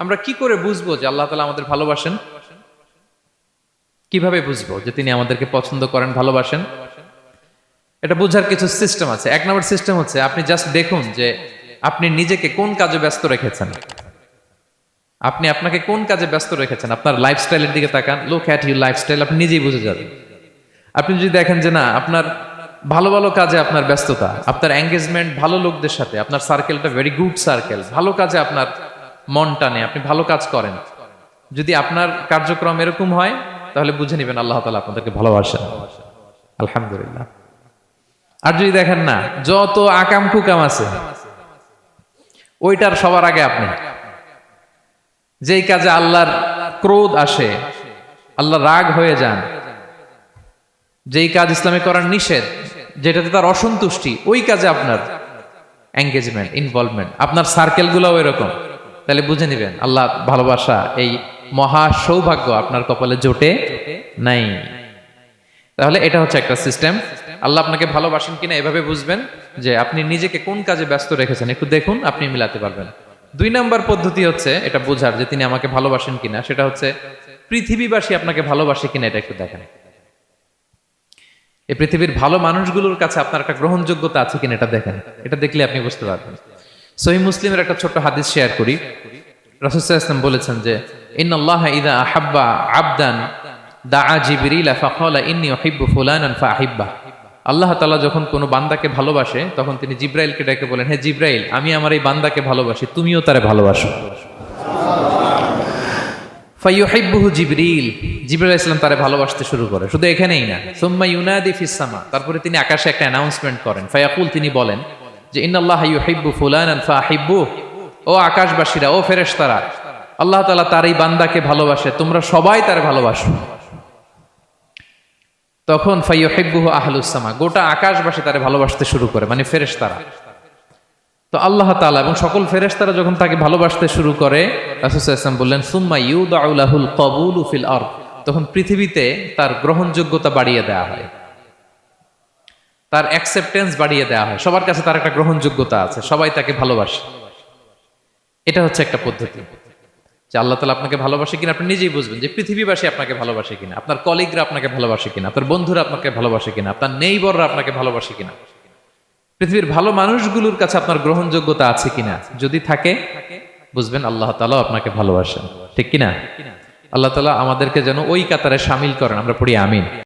আমরা কি করে বুঝবো যে আল্লাহ তাআলা আমাদের ভালোবাসেন? কিভাবে বুঝবো যে তিনি আমাদেরকে পছন্দ করেন, ভালোবাসেন? এটা বোঝার কিছু সিস্টেম আছে। এক নম্বর সিস্টেম হচ্ছে আপনি জাস্ট দেখুন যে আপনি নিজেকে কোন কাজে ব্যস্ত রেখেছেন। আপনি আপনাকে কোন কাজে ব্যস্ত রেখেছেন, আপনার লাইফস্টাইলের দিকে তাকান, লুক অ্যাট ইউর লাইফস্টাইল, আপনি নিজেই বুঝে যাবেন। আপনি যদি দেখেন যে না, আপনার ভালো ভালো কাজে আপনার ব্যস্ততা, আপনার এঙ্গেজমেন্ট ভালো লোকদের সাথে, আপনার সার্কেলটা ভেরি গুড সার্কেল, ভালো কাজে আপনার মন টানে, আপনি ভালো কাজ করেন, যদি আপনার কার্যক্রম এরকম হয়, তাহলে বুঝে নেবেন আল্লাহ তাআলা আপনাদেরকে ভালোবাসেন। আলহামদুলিল্লাহ। আর যদি দেখেন না, যত আকাম কুকাম আছে ওইটার সবার আগে আপনি, যেই কাজে আল্লাহর ক্রোধ আসে, আল্লাহ রাগ হয়ে যান, যেই কাজ ইসলামে করার নিষেধ, যেটাতে তার অসন্তুষ্টি, ওই কাজে আপনার এঙ্গেজমেন্ট, ইনভলভমেন্ট, আপনার সার্কেলগুলোও এরকম, তাহলে বুঝে নেবেন আল্লাহ ভালোবাসা, এই মহা সৌভাগ্য আপনার কপালে জোটে নাই। তাহলে এটা হচ্ছে একটা সিস্টেম। আল্লাহ আপনাকে ভালোবাসেন কিনা এভাবে বুঝবেন যে আপনি নিজেকে কোন কাজে ব্যস্ত রেখেছেন, একটু দেখুন, আপনি মিলাতে পারবেন। 2 নম্বর পদ্ধতি হচ্ছে এটা বোঝার যে তিনি আমাকে ভালোবাসেন কিনা, সেটা হচ্ছে পৃথিবীবাসী আপনাকে ভালোবাসে কিনা, এটা একটু দেখেন। এই পৃথিবীর ভালো মানুষগুলোর কাছে আপনার একটা গ্রহণযোগ্যতা আছে কিনা, এটা দেখেন। এটা দেখলে আপনি বুঝতে পারবেন। সহিহ মুসলিমের একটা ছোট্ট হাদিস শেয়ার করি। রাসূল সাল্লাল্লাহু আলাইহি ওয়াসাল্লাম বলেছেন যে ইন্নাল্লাহা ইযা আহাব্বা আবদান দাআ জিবরিল ফাকালা ইন্নী উহিব্বু ফুলানান ফাআহিব্বাহ। আল্লাহ তাআলা যখন কোনো বান্দাকে ভালোবাসে, তখন তিনি জিবরাইলকে ডেকে বলেন, হে জিবরাইল, আমি আমার এই বান্দাকে ভালোবাসি, তুমিও তারে ভালোবাসো। ফায়ুহিব্বুহু জিবরিল, জিবরাইল আলাইহিস সালাম তারে ভালোবাসতে শুরু করে। শুধু এখানেই না, সুম্মা ইউনাদি ফিস সামা, তারপরে তিনি আকাশে একটা অ্যানাউন্সমেন্ট করেন। ফায়াকুল, তিনি বলেন যে ইন্নাল্লাহা ইউহিব্বু ফুলানান ফাআহিব্বুহ, ও আকাশবাসীরা, ও ফেরেশতারা, আল্লাহ তাআলা তার এই বান্দাকে ভালোবাসে, তোমরা সবাই তারে ভালোবাসো। তখন ফায়ুহিব্বুহু আহলুস সামা, গোটা আকাশবাসী তারে ভালোবাসতে শুরু করে, মানে ফেরেশতারা। তো আল্লাহ তাআলা এবং সকল ফেরেশতারা যখন তাকে ভালোবাসতে শুরু করে, রাসূল সাল্লাল্লাহু আলাইহি ওয়াসাল্লাম বললেন সুম্মা ইউদাউ লাহুল কবুলু ফিল আরদ, তখন পৃথিবীতে তার গ্রহণযোগ্যতা বাড়িয়ে দেওয়া হয়, তার অ্যাকসেপ্টেন্স বাড়িয়ে দেওয়া হয়, সবার কাছে তার একটা গ্রহণযোগ্যতা আছে, সবাই তাকে ভালোবাসে। এটা হচ্ছে একটা পদ্ধতি যে আল্লাহ তাআলা আপনাকে ভালোবাসে কিনা আপনি নিজেই বুঝবেন, যে পৃথিবীবাসী আপনাকে ভালোবাসে কিনা, আপনার কলিগরা আপনাকে ভালোবাসে কিনা, আপনার বন্ধুরা আপনাকে ভালোবাসে কিনা, আপনার নেইবররা আপনাকে ভালোবাসে কিনা, পৃথিবীর ভালো মানুষগুলোর কাছে আপনার গ্রহণযোগ্যতা আছে কিনা। যদি থাকে, বুঝবেন আল্লাহ তাআলা আপনাকে ভালোবাসেন। ঠিক কিনা? আল্লাহ তাআলা আমাদেরকে যেন ওই কাতারে শামিল করেন। আমরা পড়ি আমিন।